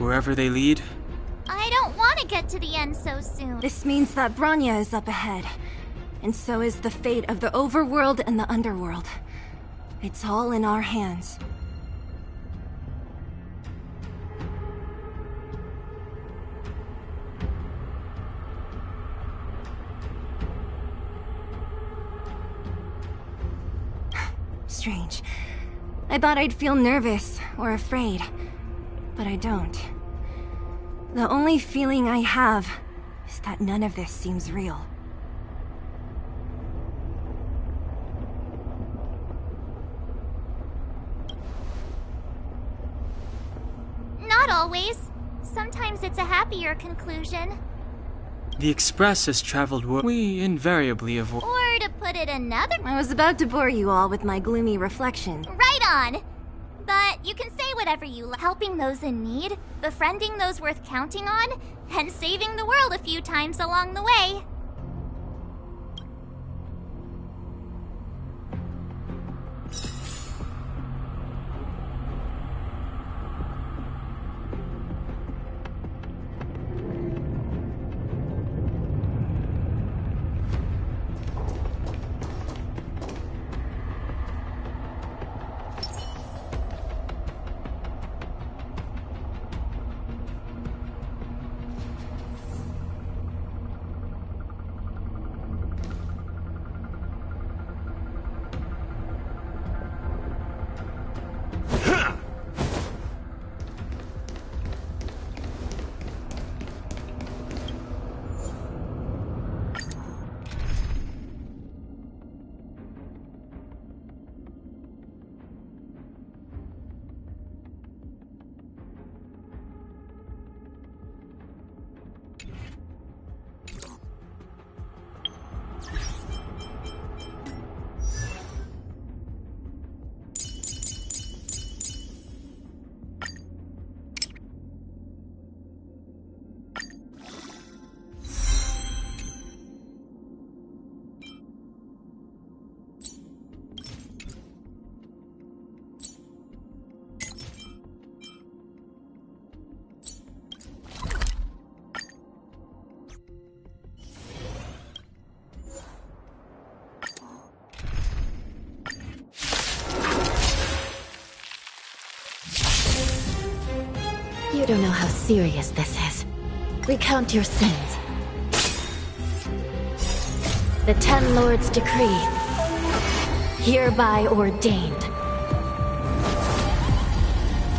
wherever they lead. I don't want to get to the end so soon. This means that Branya is up ahead. And so is the fate of the overworld and the underworld. It's all in our hands. Strange. I thought I'd feel nervous or afraid, but I don't. The only feeling I have is that none of this seems real. Not always. Sometimes it's a happier conclusion. The Express has traveled where we invariably avoid. Or to put it another... I was about to bore you all with my gloomy reflection. Right on! But you can say whatever you like. Helping those in need, befriending those worth counting on, and saving the world a few times along the way. You don't know how serious this is. Recount your sins. The Ten Lords' decree. Hereby ordained.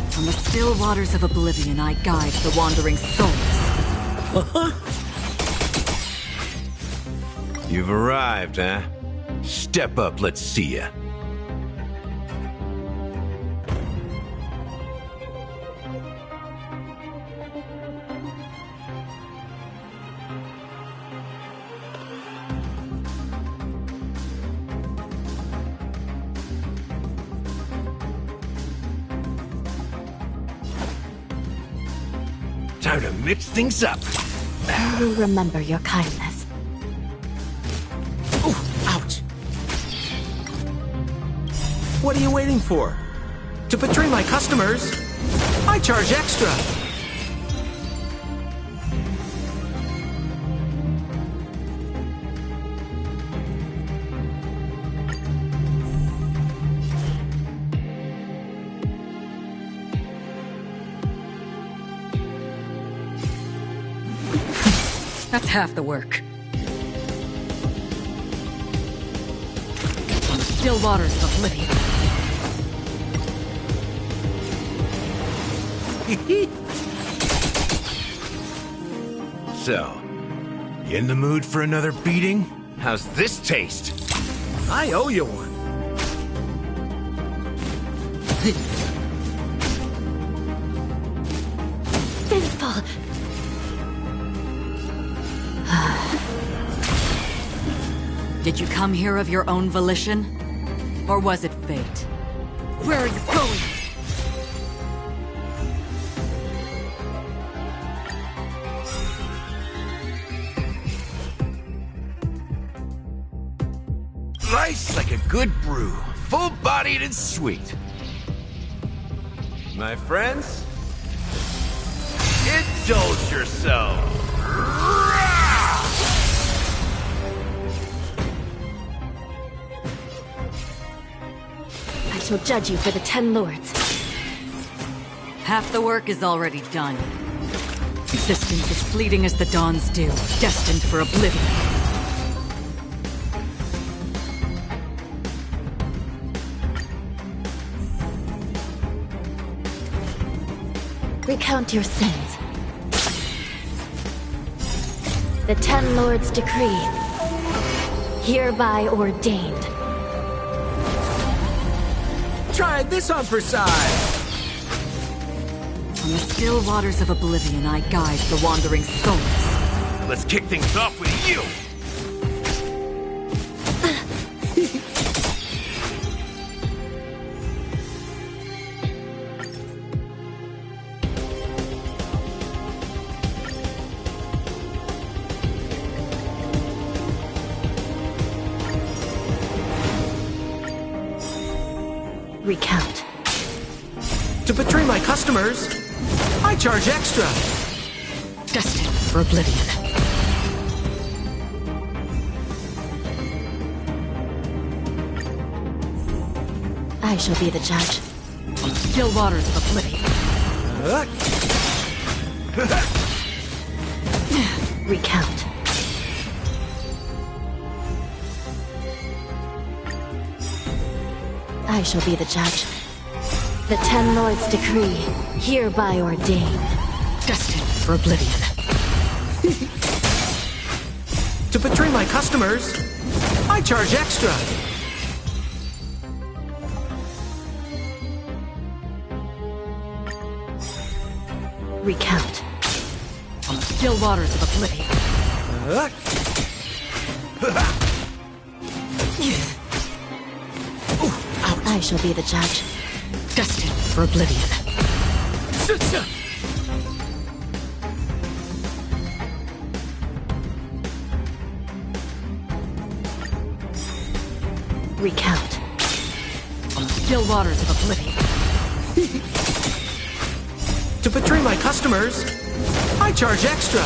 From the still waters of oblivion, I guide the wandering souls. You've arrived, huh? Step up, let's see ya. Time to mix things up. I will remember your kindness. Ooh, ouch. What are you waiting for? To betray my customers, I charge extra. That's half the work. On the still waters of oblivion. So, you in the mood for another beating? How's this taste? I owe you one. Sinful! Did you come here of your own volition? Or was it fate? Where are you going? Nice like a good brew, full-bodied and sweet. My friends, Indulge yourself! I shall judge you for the 10 lords. Half the work is already done. Existence is fleeting as the dawn's dew, destined for oblivion. Recount your sins. The 10 lords decree, hereby ordained. Try this on for size! On the still waters of oblivion, I guide the wandering souls. Let's kick things off with you! Recount. To betray my customers, I charge extra. Destined for oblivion. I shall be the judge. On the still waters of oblivion. Recount. I shall be the judge. The 10 lords decree, hereby ordained. Destined for oblivion. To betray my customers, I charge extra. Recount. On the still waters of oblivion. I shall be the judge. Destined for oblivion. Recount. On the still waters of oblivion. To betray my customers, I charge extra.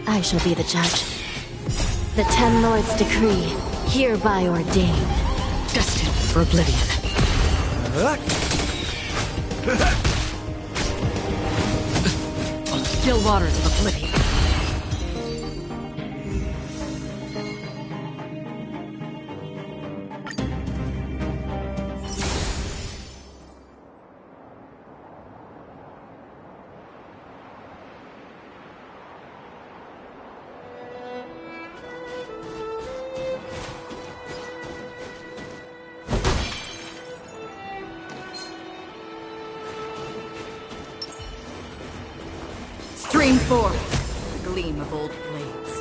I shall be the judge. The 10 lords decree, hereby ordained. Destined for oblivion. On the still waters of oblivion. Stream forth, the gleam of old blades.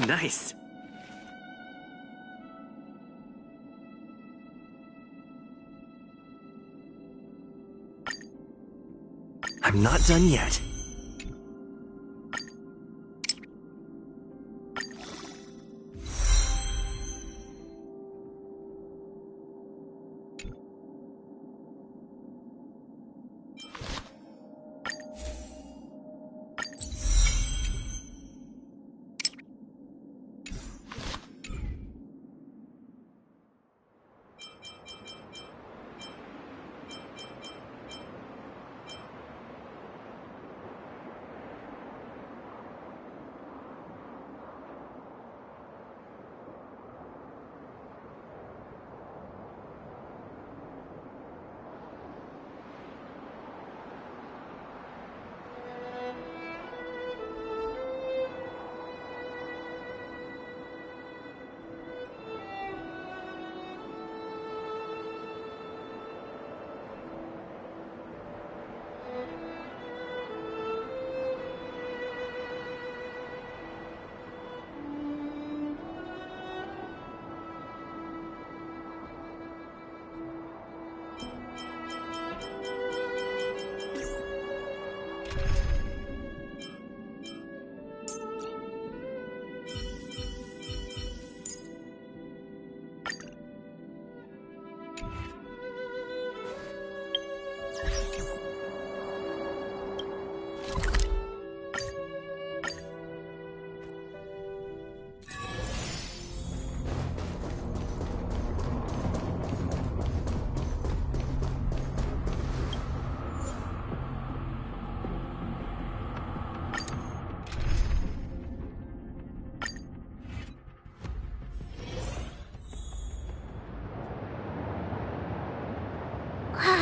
Nice. I'm not done yet.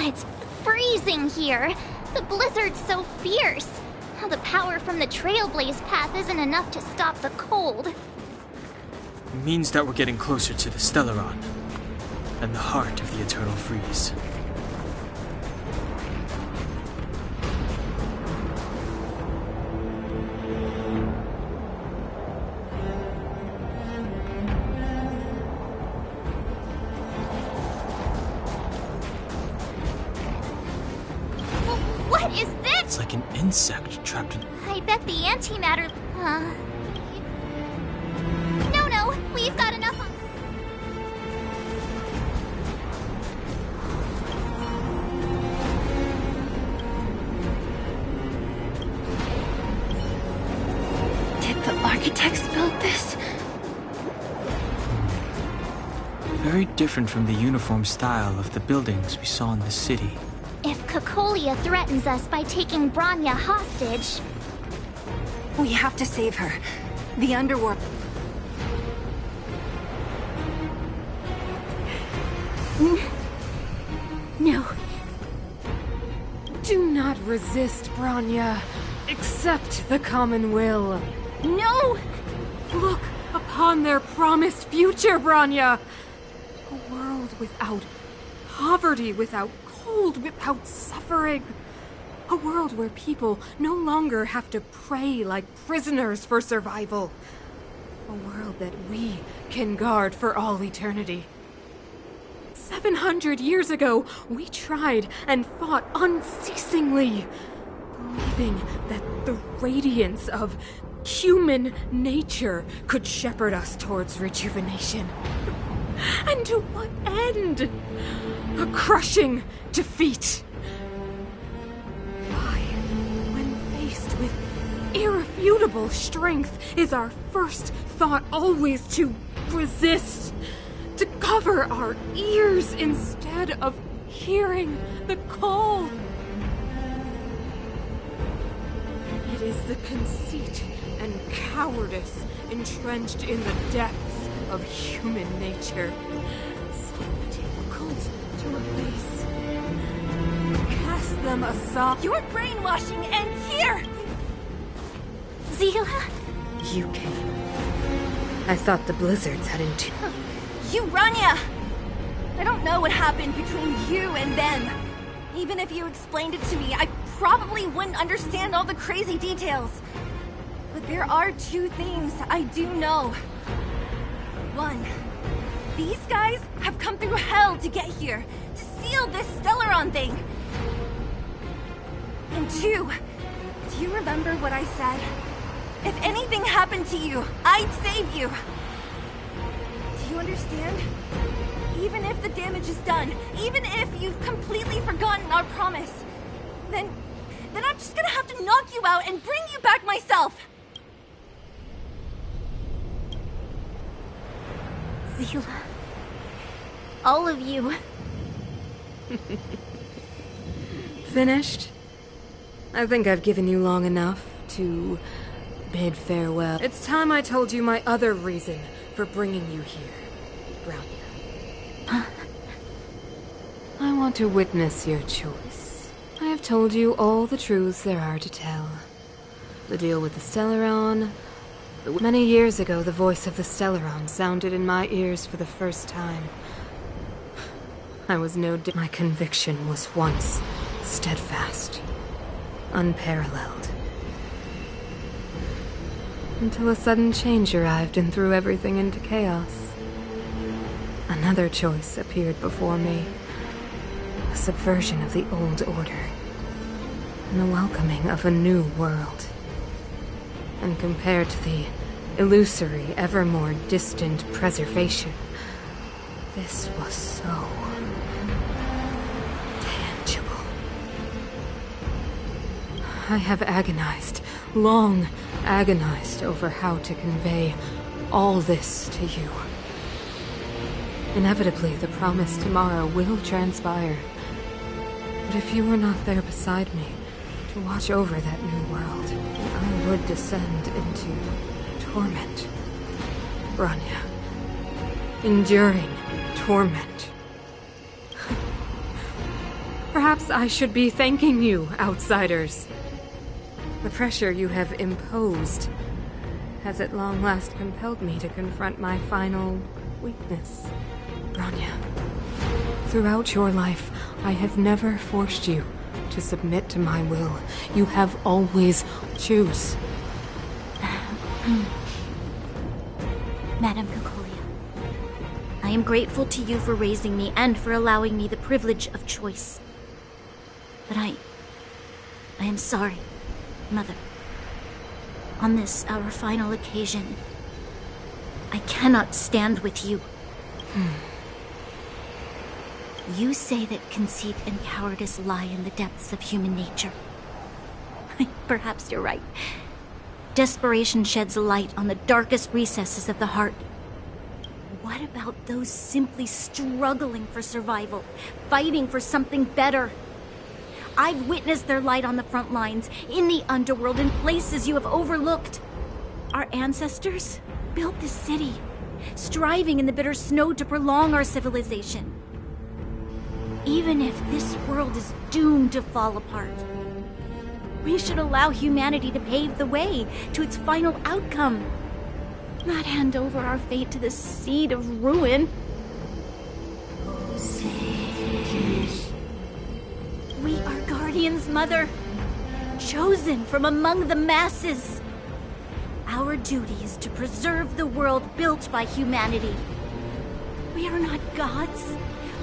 It's freezing here. The blizzard's so fierce. The power from the Trailblaze path isn't enough to stop the cold. It means that we're getting closer to the Stellaron, and the heart of the Eternal Freeze. What is this? It's like an insect trapped in... I bet the antimatter... No, we've got enough on... Did the architects build this? Very different from the uniform style of the buildings we saw in the city. If Cocolia threatens us by taking Bronya hostage... We have to save her. The underworld... No. Do not resist, Bronya. Accept the common will. No! Look upon their promised future, Bronya. A world without poverty, without cold, without suffering. A world where people no longer have to pray like prisoners for survival. A world that we can guard for all eternity. 700 years ago, we tried and fought unceasingly, believing that the radiance of human nature could shepherd us towards rejuvenation. And to what end? A crushing defeat. Why, when faced with irrefutable strength, is our first thought always to resist? To cover our ears instead of hearing the call? It is the conceit and cowardice entrenched in the depths of human nature. So difficult to efface. Cast them aside. Your brainwashing ends here! Zila? You came. I thought the blizzards had You, Bronya! I don't know what happened between you and them. Even if you explained it to me, I probably wouldn't understand all the crazy details. But there are two things I do know. One, these guys have come through hell to get here, to seal this Stellaron thing. And two, do you remember what I said? If anything happened to you, I'd save you. Do you understand? Even if the damage is done, even if you've completely forgotten our promise, then I'm just gonna have to knock you out and bring you back myself. Zila. All of you. Finished? I think I've given you long enough to bid farewell. It's time I told you my other reason for bringing you here, Bronya. I want to witness your choice. I have told you all the truths there are to tell. The deal with the Stellaron. Many years ago, the voice of the Stellaron sounded in my ears for the first time. I was my conviction was once steadfast, unparalleled. Until a sudden change arrived and threw everything into chaos. Another choice appeared before me. A subversion of the old order. And the welcoming of a new world. And compared to the illusory, ever more distant preservation, this was so tangible. I have agonized, long agonized over how to convey all this to you. Inevitably, the promised tomorrow will transpire. But if you were not there beside me, to watch over that new world, I would descend into torment. Bronya. Enduring torment. Perhaps I should be thanking you, outsiders. The pressure you have imposed has at long last compelled me to confront my final weakness. Bronya, throughout your life, I have never forced you to submit to my will. You have always choose. Madame Cocolia, I am grateful to you for raising me and for allowing me the privilege of choice. But I am sorry, Mother. On this, our final occasion, I cannot stand with you. You say that conceit and cowardice lie in the depths of human nature. Perhaps you're right. Desperation sheds light on the darkest recesses of the heart. What about those simply struggling for survival, fighting for something better? I've witnessed their light on the front lines, in the underworld, in places you have overlooked. Our ancestors built this city, striving in the bitter snow to prolong our civilization. Even if this world is doomed to fall apart, we should allow humanity to pave the way to its final outcome, not hand over our fate to the seed of ruin. We are guardians, Mother, chosen from among the masses. Our duty is to preserve the world built by humanity. We are not gods.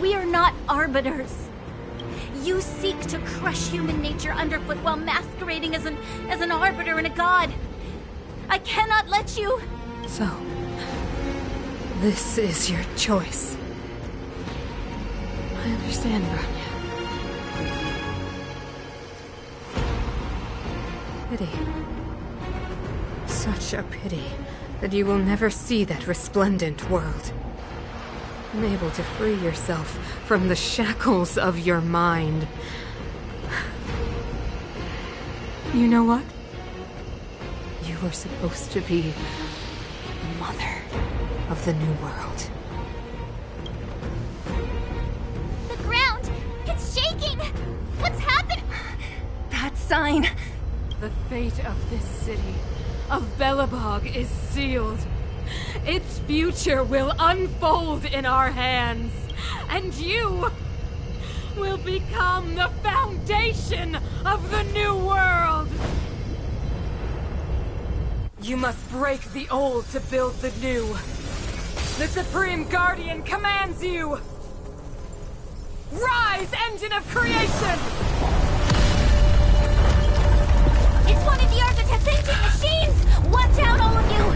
We are not arbiters. You seek to crush human nature underfoot while masquerading as an arbiter and a god. I cannot let you. So, this is your choice. I understand, Bronya. Pity. Such a pity that you will never see that resplendent world. Unable to free yourself from the shackles of your mind. You know what? You were supposed to be the mother of the new world. The ground! It's shaking! What's happened? That sign! The fate of this city, of Belobog, is sealed. Its future will unfold in our hands, and you will become the foundation of the new world! You must break the old to build the new. The Supreme Guardian commands you! Rise, engine of creation! It's one of the architect's ancient machines! Watch out, all of you!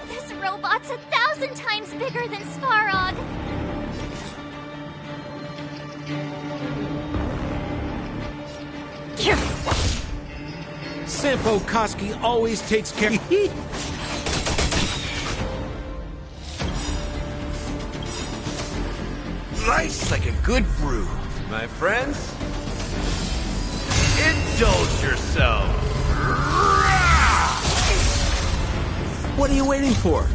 This robot's 1,000 times bigger than Svarog! Sampo Koski always takes care. Nice like a good brew. My friends, indulge yourself. What are you waiting for?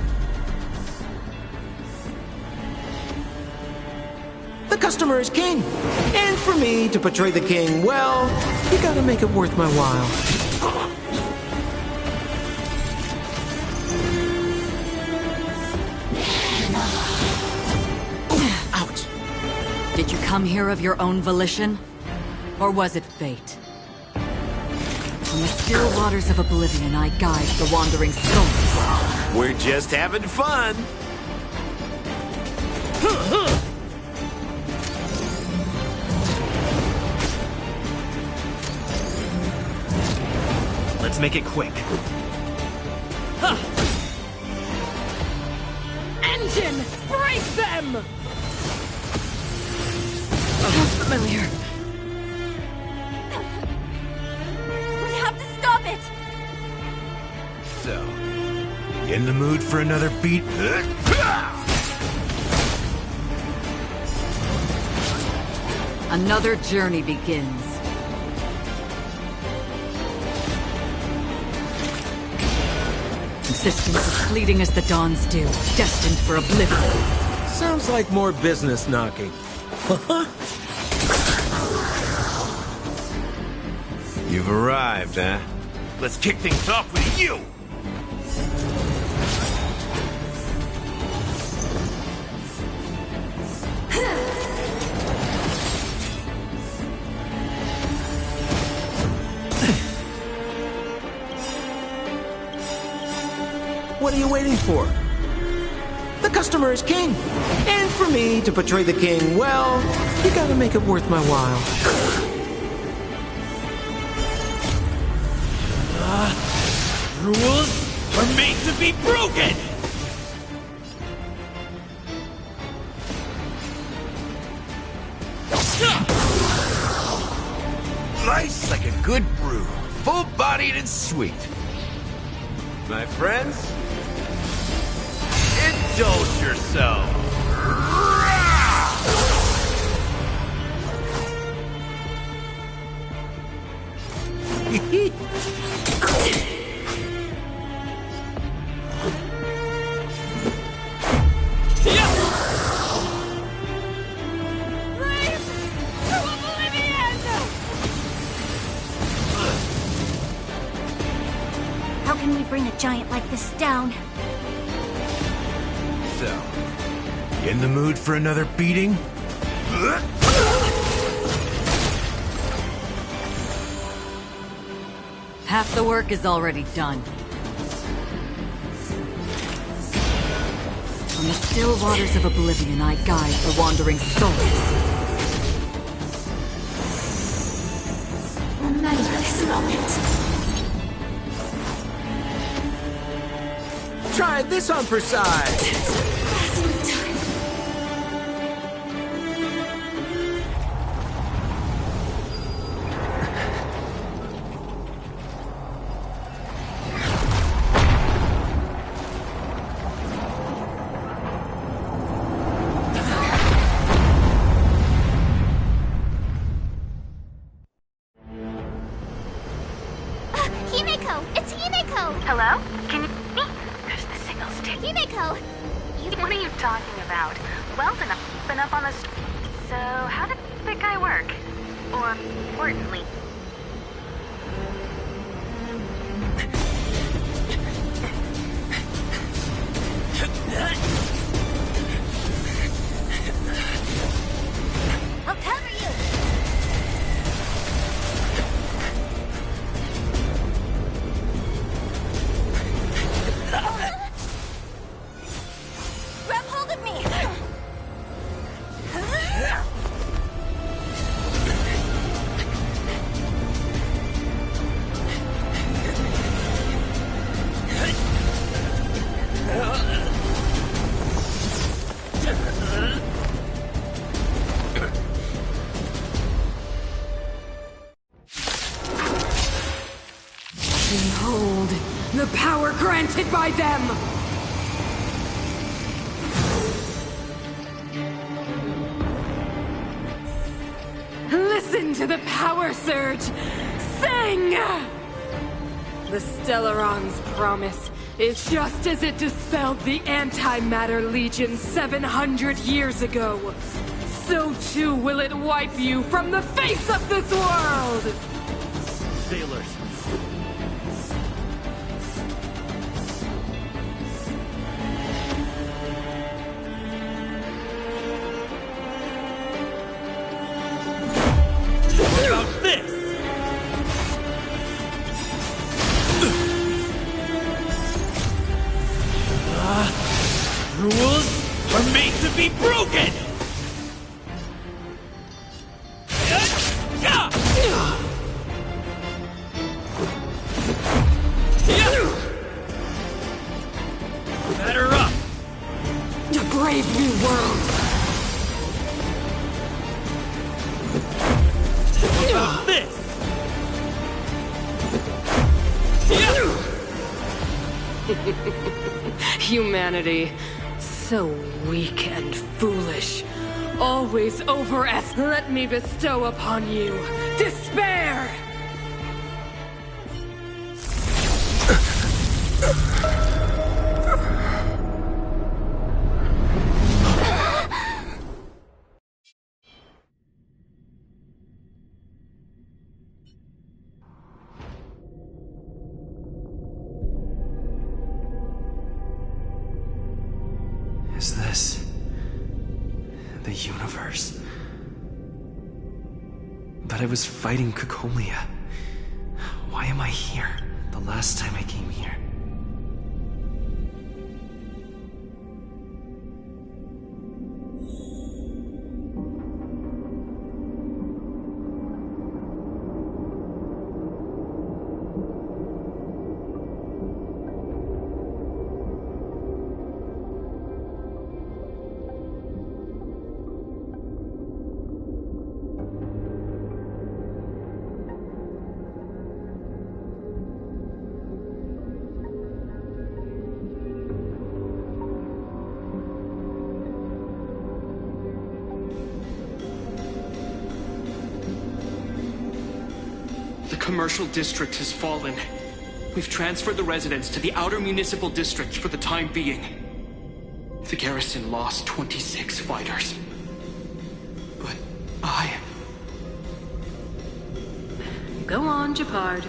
The customer is king. And for me to portray the king, well, you gotta make it worth my while. Ouch. Did you come here of your own volition? Or was it fate? From the still waters of oblivion, I guide the wandering souls. We're just having fun. Let's make it quick. Engine! Break them! Familiar. We have to stop it! So, in the mood for another beat? Another journey begins. Existence as fleeting as the dawn's dew, destined for oblivion. Sounds like more business knocking. You've arrived, huh? Let's kick things off with you! What are you waiting for? The customer is king. And for me to portray the king, well, you gotta make it worth my while. Rules are made to be broken! Nice like a good brew, full-bodied and sweet. My friends, indulge yourself. How can we bring a giant like this down? So, you in the mood for another beating? Half the work is already done. From the still waters of oblivion, I guide the wandering souls. Remember this moment. Try this on for size. Himeko! It's Himeko! Hello? Can you hear me? There's the signal stick. Himeko! What are you talking about? Well's been up on the street. So, how did the guy work? Or, importantly... I'll cover you! Grab hold of me! Behold, the power granted by them! Listen to the power surge! Sing! The Stellaron's promise is just as it dispelled the Antimatter Legion 700 years ago. So too will it wipe you from the face of this world! Sailors, about this! Rules are made to be broken! Batter up! A brave new world! About this! Humanity, so weak and foolish. always let me bestow upon you despair! Is this the universe? But I was fighting Cocolia. Why am I here? The last time I came here. The commercial district has fallen. We've transferred the residents to the outer municipal district for the time being. The garrison lost 26 fighters. But Go on, Japard.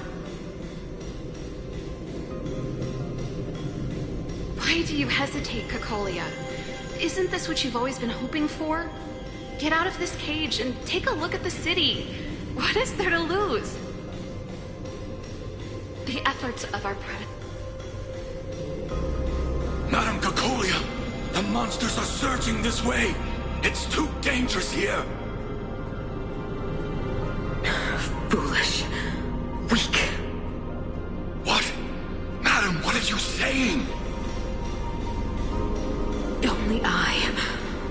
Why do you hesitate, Cocolia? Isn't this what you've always been hoping for? Get out of this cage and take a look at the city. What is there to lose? The efforts of our Madam Cocolia, the monsters are surging this way. It's too dangerous here. Foolish. Weak. What? Madam, what are you saying?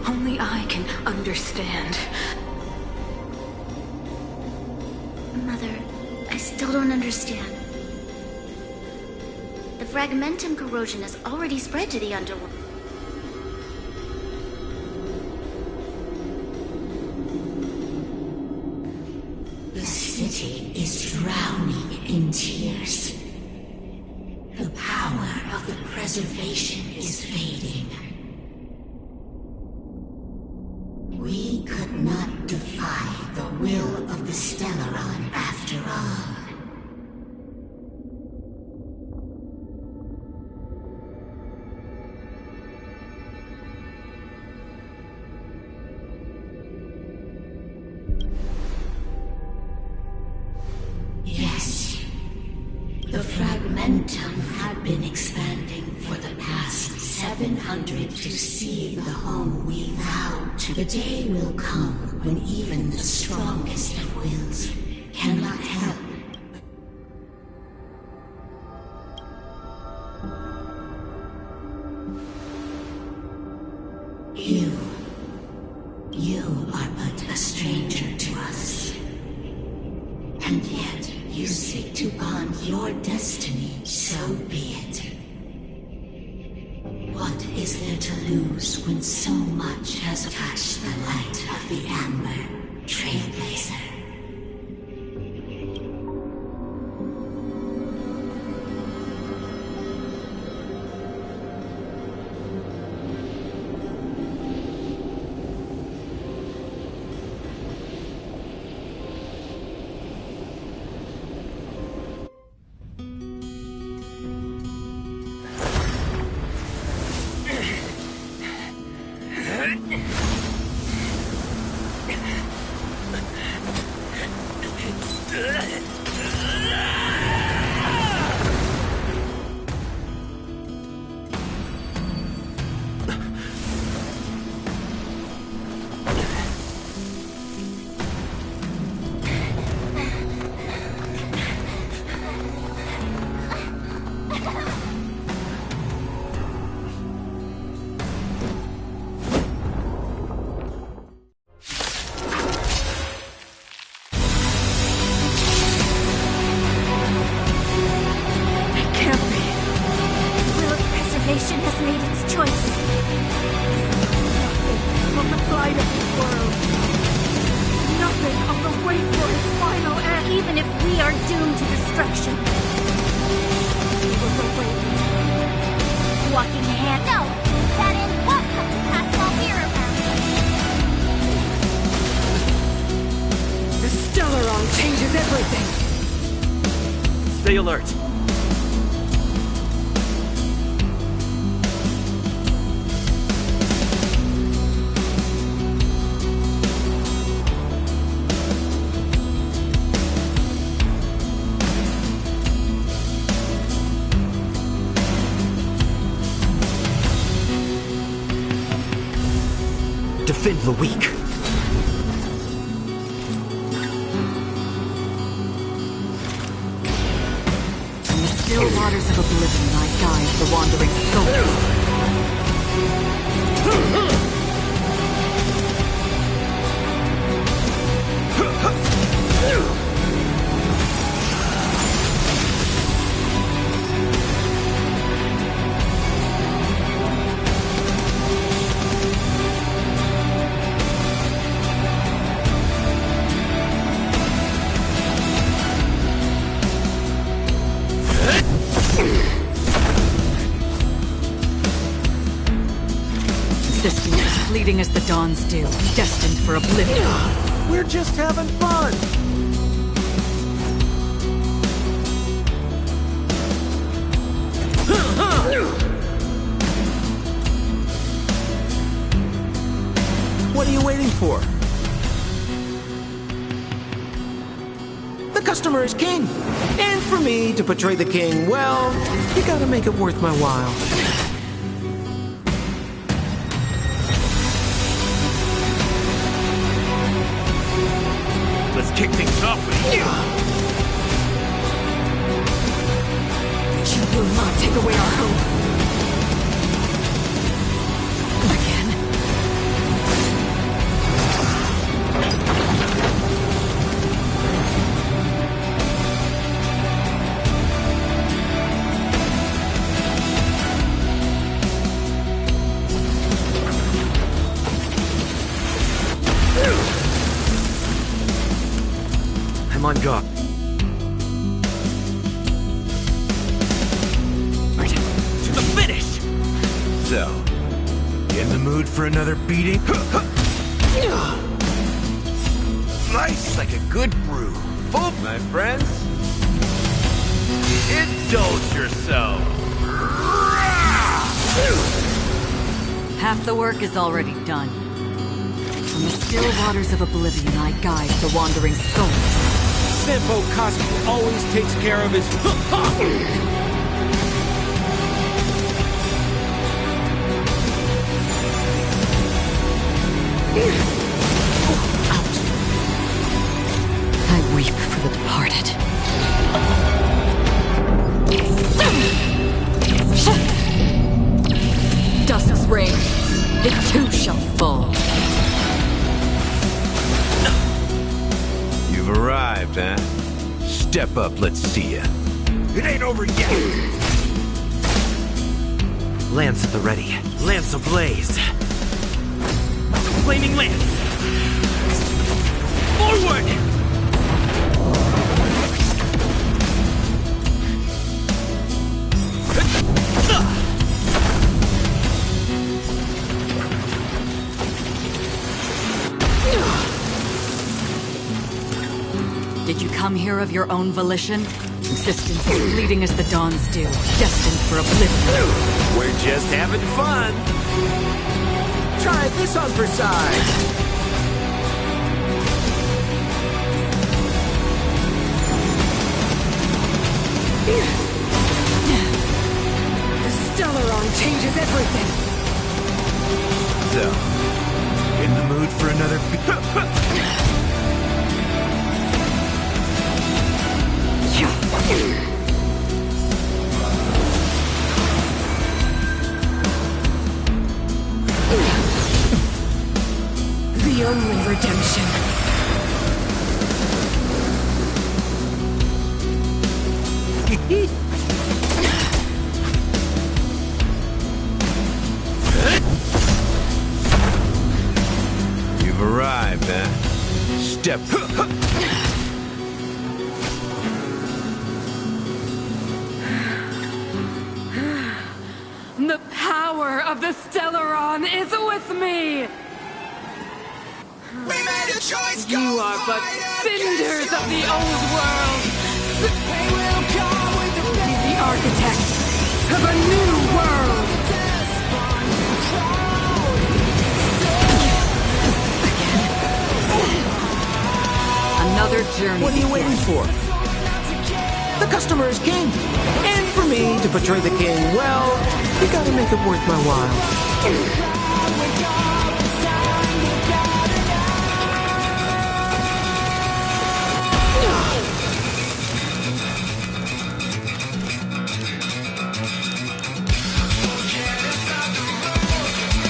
Only I can understand. Mother, I still don't understand. The fragmentum corrosion has already spread to the underworld. The city is drowning in tears. The power of the preservation is fading. We could not defy the will of the Stellaron after all. Yes, the fragmentum had been expanding for the past 700 to see the home we vowed to. The day will come when even the strongest of wills cannot help. You are but a stranger to us. And yet, you seek to bond your destiny, so be it. What is there to lose when so much has touched the light of the Amber Trailblazer? if we are doomed to destruction. We will go bravely. Walking hand. No, that is what comes to pass while we're around. The Stellaron changes everything. Stay alert. Defend the weak. In the still waters of oblivion, I guide the wandering souls. Fleeting as the dawn's dew, destined for oblivion. We're just having fun. What are you waiting for? The customer is king. And for me to portray the king well, you gotta make it worth my while. Let's kick things off with you. You will not take away our hope. Again. I'm on guard. To the finish! So, you in the mood for another beating? Nice like a good brew. Full, my friends. Indulge yourself. Half the work is already done. From the still waters of oblivion, I guide the wandering souls. Senpo Kazuki always takes care of his... I weep for the departed. Dusk's reign, it too shall fall. You've arrived, huh? Step up, let's see ya. It ain't over yet! Lance at the ready. Lance ablaze. Flaming lance. Forward! Did you come here of your own volition? Existence is fleeting as the dawn's dew, destined for oblivion. We're just having fun. Try this on for size. The Stellaron changes everything. So, in the mood for another... The only redemption. You've arrived, huh? Step... power of the Stellaron is with me! We made a choice. You are but cinders of the old world! We'll be the architect of a new world! Another journey. What are you waiting for? The customer is king. And for me to portray the king well, you gotta make it worth my while.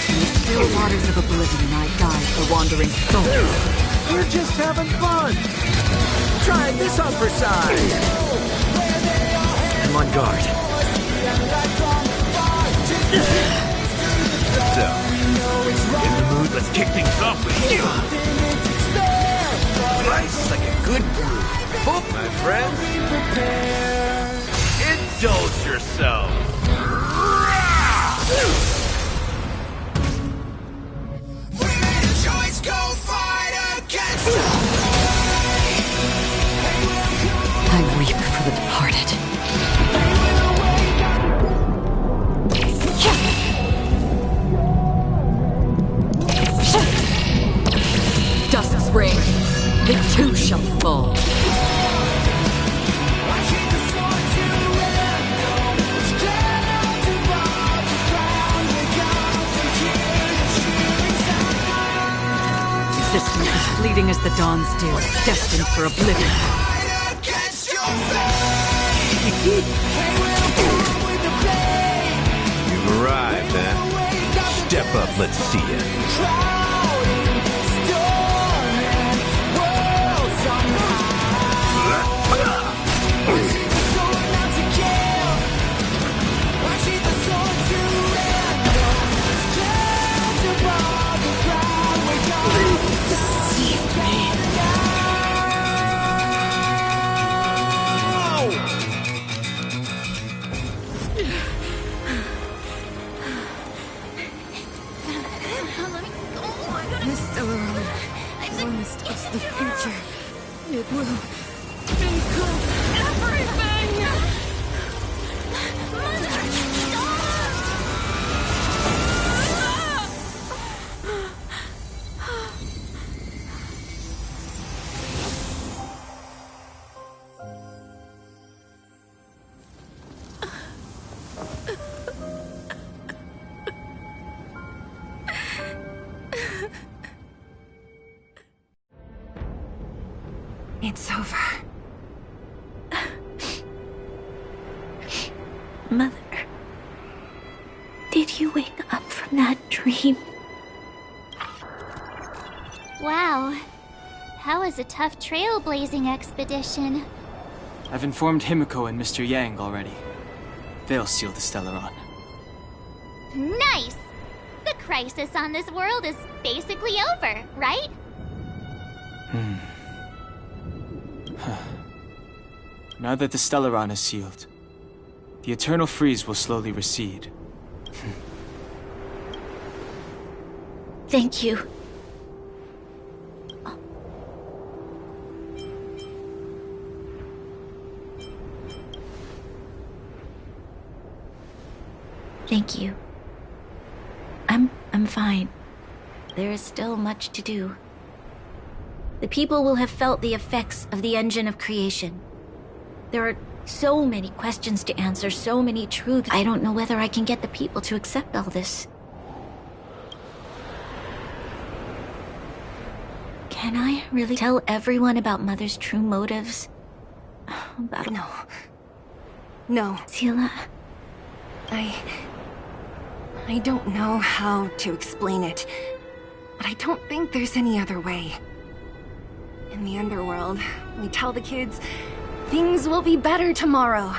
In the still waters of oblivion, I guide the wandering soul. We're just having fun. Try this on for size. I'm on guard. So, in the mood, let's kick things off with you. Nice like a good brew. Full, my friends. Indulge yourself. We made a choice. Go fight against I weep for the departed. Dusk's reign, it too shall fall. Existence as fleeting as the dawn's dew, destined for oblivion. You've arrived, huh? Step up, let's see ya. This Stellaron promised us the future. It will include everything! It's over. Mother, did you wake up from that dream? Wow. That was a tough trailblazing expedition. I've informed Himiko and Mr. Yang already. They'll seal the Stellaron. Nice! The crisis on this world is basically over, right? Now that the Stellaron is sealed, the eternal freeze will slowly recede. Thank you. Thank you. I'm fine. There is still much to do. The people will have felt the effects of the engine of creation. There are so many questions to answer, so many truths. I don't know whether I can get the people to accept all this. Can I really tell everyone about Mother's true motives? About... No. Sila... I don't know how to explain it, but I don't think there's any other way. In the underworld, we tell the kids, things will be better tomorrow.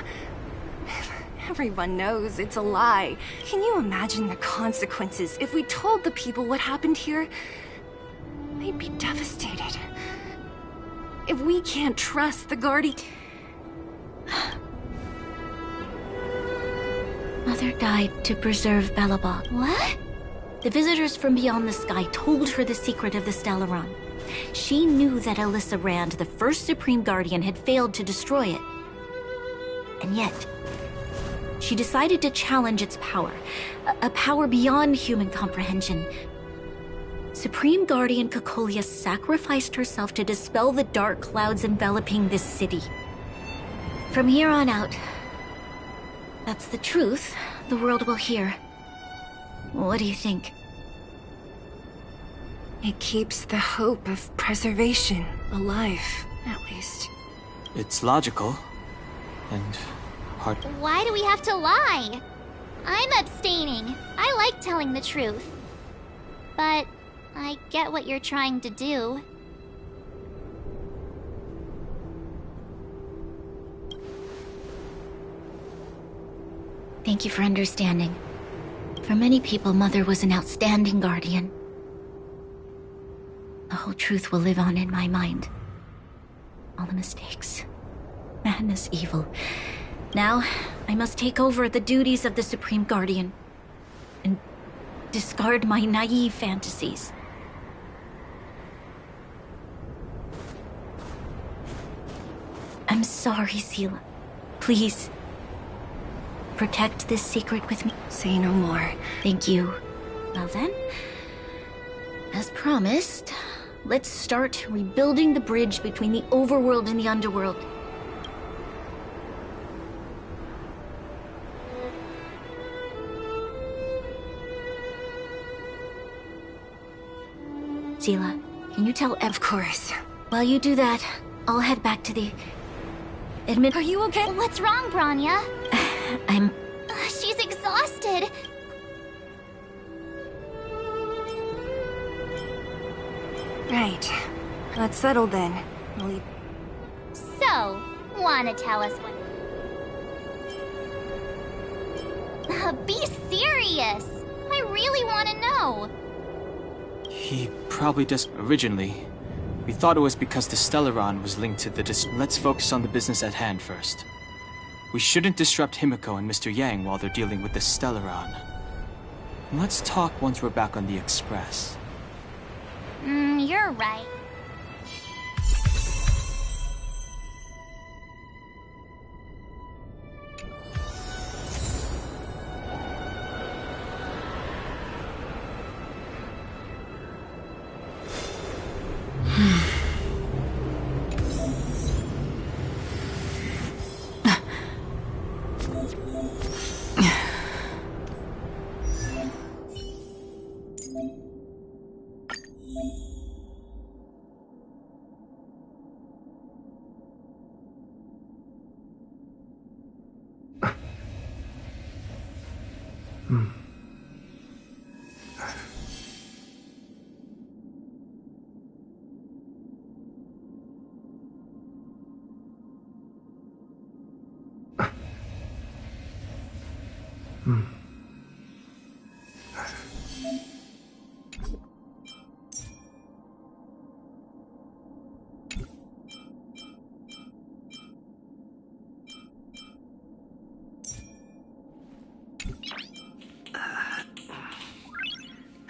Everyone knows it's a lie. Can you imagine the consequences if we told the people what happened here? They'd be devastated. If we can't trust the Guardian... Mother died to preserve Belobog. What? The visitors from beyond the sky told her the secret of the Stellaron. She knew that Alyssa Rand, the first Supreme Guardian, had failed to destroy it. And yet, she decided to challenge its power. A power beyond human comprehension. Supreme Guardian Cocolia sacrificed herself to dispel the dark clouds enveloping this city. From here on out, that's the truth the world will hear. What do you think? It keeps the hope of preservation alive, at least. It's logical. And hard. Why do we have to lie? I'm abstaining. I like telling the truth. But I get what you're trying to do. Thank you for understanding. For many people, Mother was an outstanding guardian. The whole truth will live on in my mind. All the mistakes, madness, evil. Now, I must take over the duties of the Supreme Guardian and discard my naive fantasies. I'm sorry, Seela. Please, protect this secret with me. Say no more. Thank you. Well then, as promised, let's start rebuilding the bridge between the overworld and the underworld. Seela, can you tell Of course. While you do that, I'll head back to the... Are you okay? What's wrong, Branya? I'm... She's exhausted. Right. Let's settle then. So, wanna tell us what... Be serious! I really wanna know! He probably just... Originally, we thought it was because the Stellaron was linked to the Let's focus on the business at hand first. We shouldn't disrupt Himiko and Mr. Yang while they're dealing with the Stellaron. Let's talk once we're back on the Express. You're right.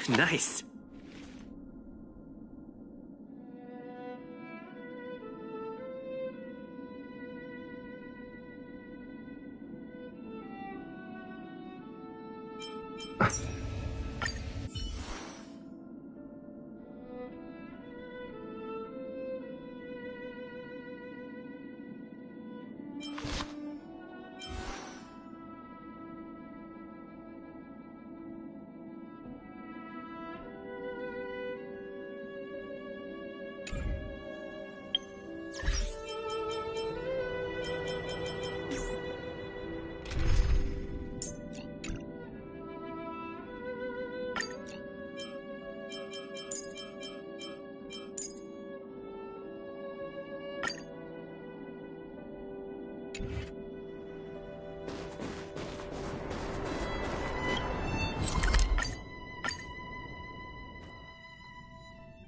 Nice.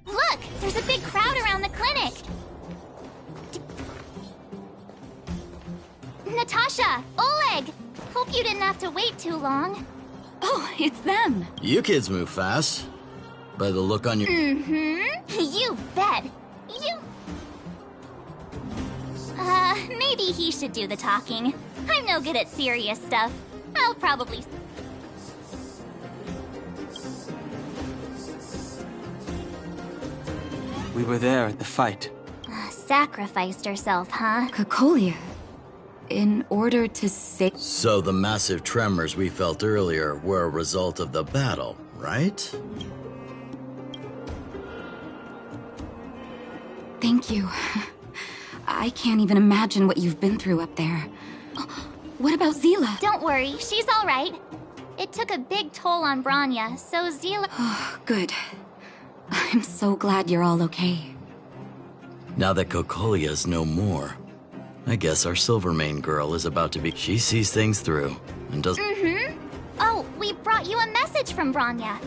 Look! There's a big crowd around the clinic! Natasha! Oleg! Hope you didn't have to wait too long. Oh, it's them. You kids move fast. By the look on your... Mm-hmm. You bet. Maybe he should do the talking. I'm no good at serious stuff. I'll probably... We were there at the fight. Sacrificed herself, huh? Cocolia. In order to save... So the massive tremors we felt earlier were a result of the battle, right? Thank you. I can't even imagine what you've been through up there. What about Zila? Don't worry, she's all right. It took a big toll on Branya, so Zila... Oh, good. I'm so glad you're all okay. Now that Cocolia's no more, I guess our Silvermane girl is about to be... She sees things through, and doesn't... Mm-hmm. Oh, we brought you a message from Branya.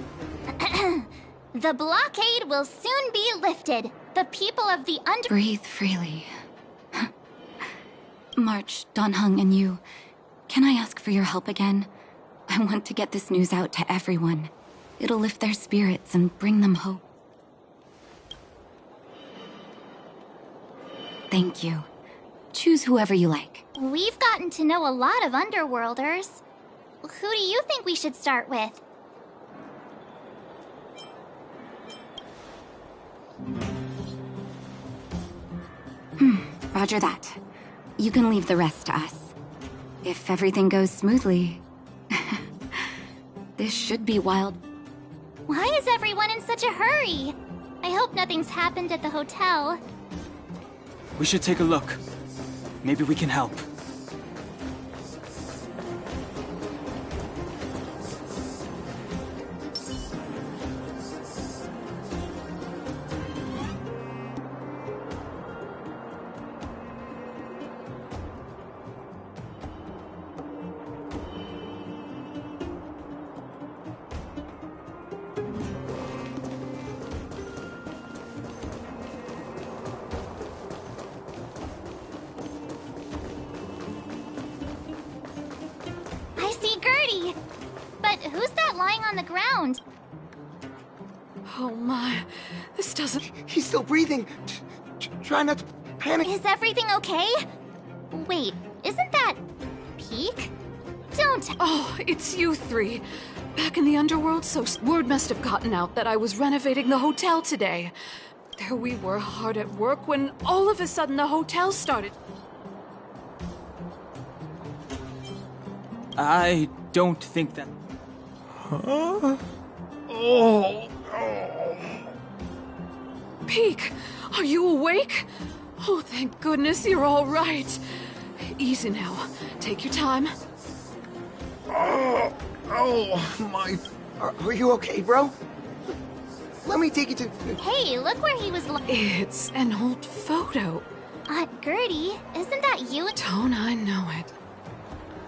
The blockade will soon be lifted. The people of the under... Breathe freely. March, Donhung, and you, can I ask for your help again? I want to get this news out to everyone. It'll lift their spirits and bring them hope. Thank you. Choose whoever you like. We've gotten to know a lot of Underworlders. Who do you think we should start with? Roger that. You can leave the rest to us. If everything goes smoothly... This should be wild. Why is everyone in such a hurry? I hope nothing's happened at the hotel. We should take a look. Maybe we can help. Who's that lying on the ground? Oh my, this doesn't... He's still breathing. Try not to panic. Is everything okay? Wait, isn't that... Peak? Don't... Oh, it's you three. Back in the underworld, so word must have gotten out that I was renovating the hotel today. There we were hard at work when all of a sudden the hotel started... I don't think that... Huh? Oh. Peak, are you awake? Oh, thank goodness you're all right. Easy now. Take your time. Oh, my... Are you okay, bro? Let me take you to... Hey, look where he was... It's an old photo. Aunt Gertie, isn't that you? Don't I know it?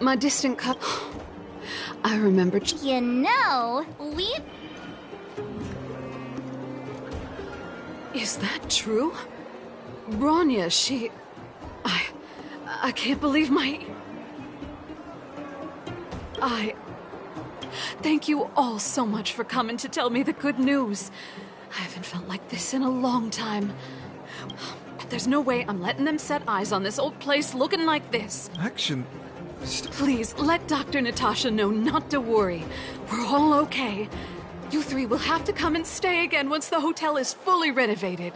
My distant cut... I remember... You know, we... Is that true? Branya, she... I can't believe my... Thank you all so much for coming to tell me the good news. I haven't felt like this in a long time. There's no way I'm letting them set eyes on this old place looking like this. Action... Please, let Dr. Natasha know not to worry. We're all okay. You three will have to come and stay again once the hotel is fully renovated.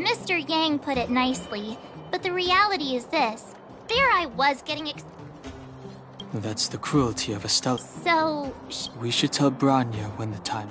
Mr. Yang put it nicely, but the reality is this. There I was getting That's the cruelty of Estella. So... We should tell Branya when the time...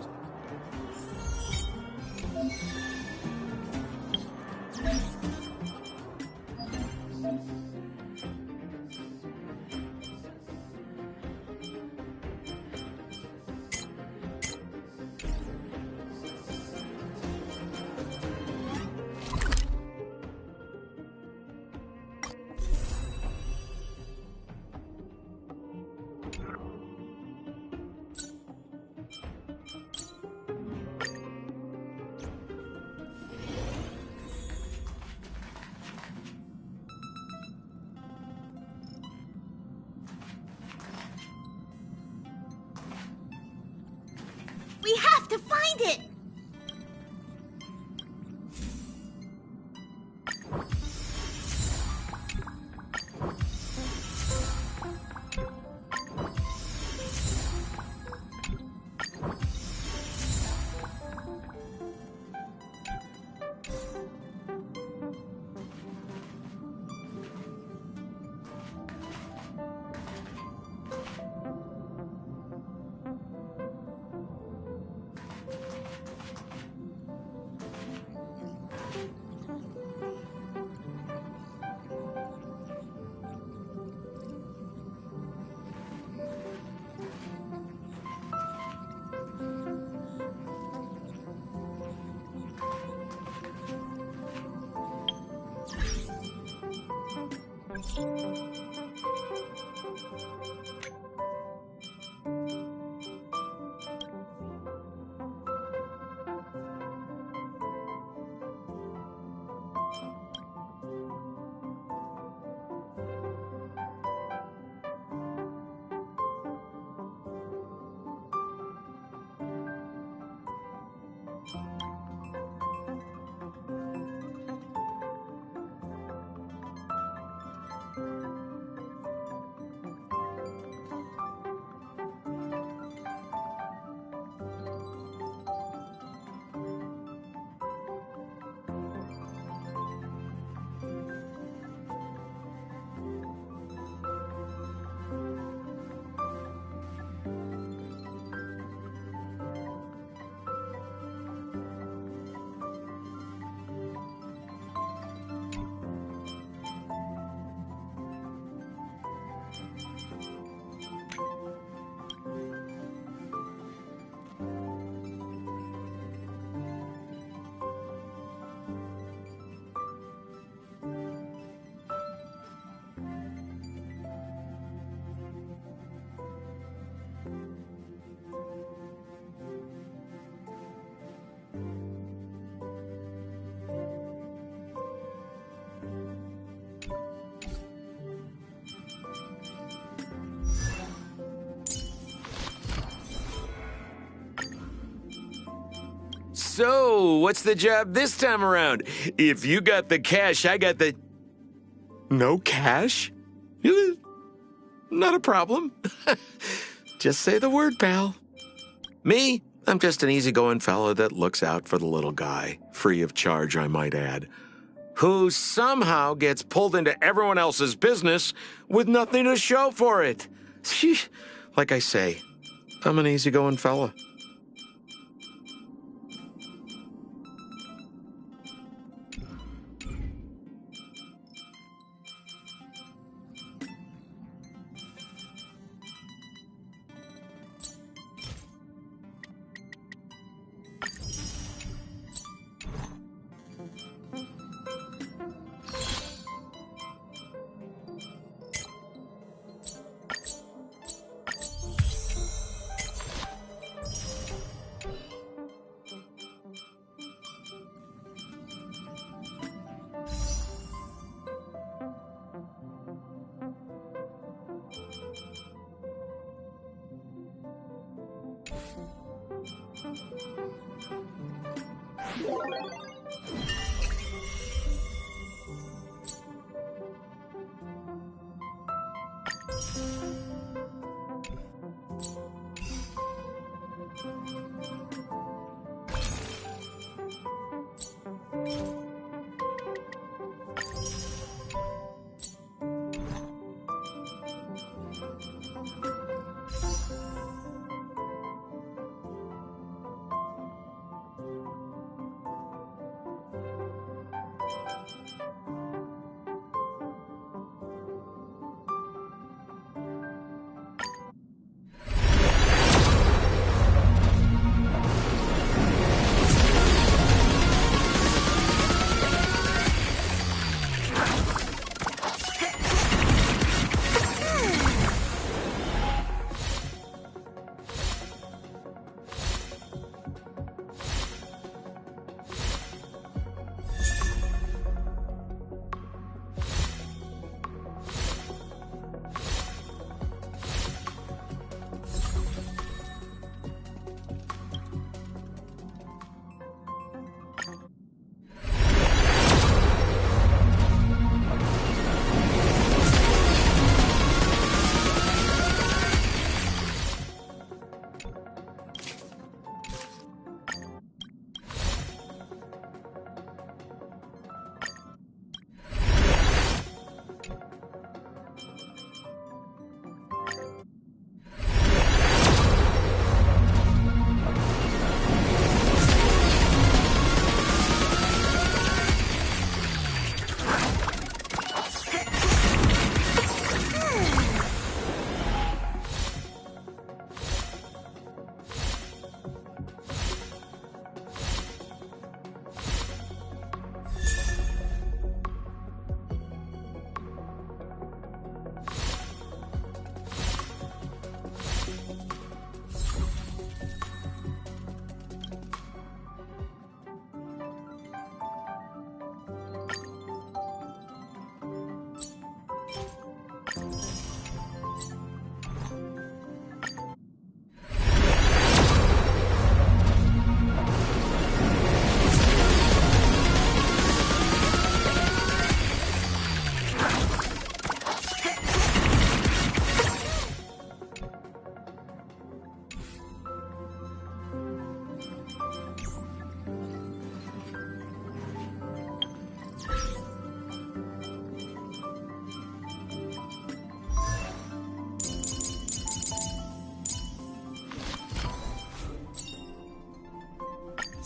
We have to find it! So, what's the job this time around? If you got the cash, I got the... No cash? Not a problem. Just say the word, pal. Me? I'm just an easygoing fellow that looks out for the little guy, free of charge, I might add, who somehow gets pulled into everyone else's business with nothing to show for it. Like I say, I'm an easygoing fella.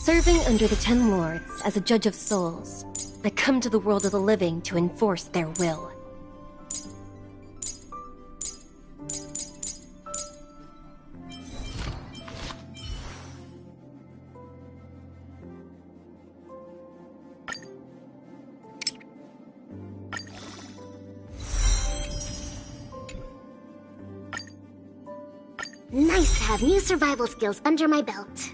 Serving under the Ten Lords as a judge of souls, I come to the world of the living to enforce their will. Nice to have new survival skills under my belt.